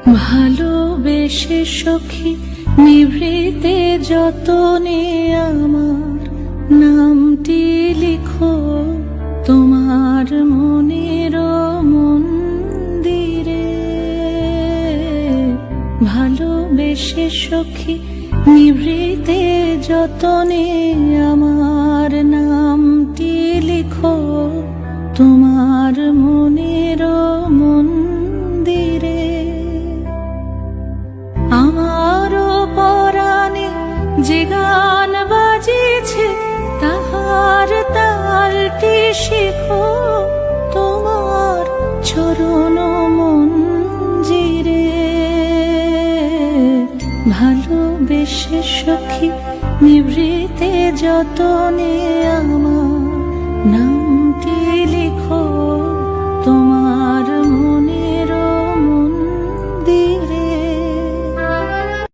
ভালোবেসে সখী নিভৃতে যতনে আমার নামটি লিখো তোমার মনের মন্দিরে। ভালোবেসে সখী নিভৃতে যতনে আমার নামটি লিখো তোমার মনের মন্দিরে। আমারও পরাণে যে গান বাজিছে তাহার তালটি শিখো তোমার চরণ মঞ্জিরে। ভালোবেসে সখী নিভৃতে যতনে আমার নামটি লিখো তোমার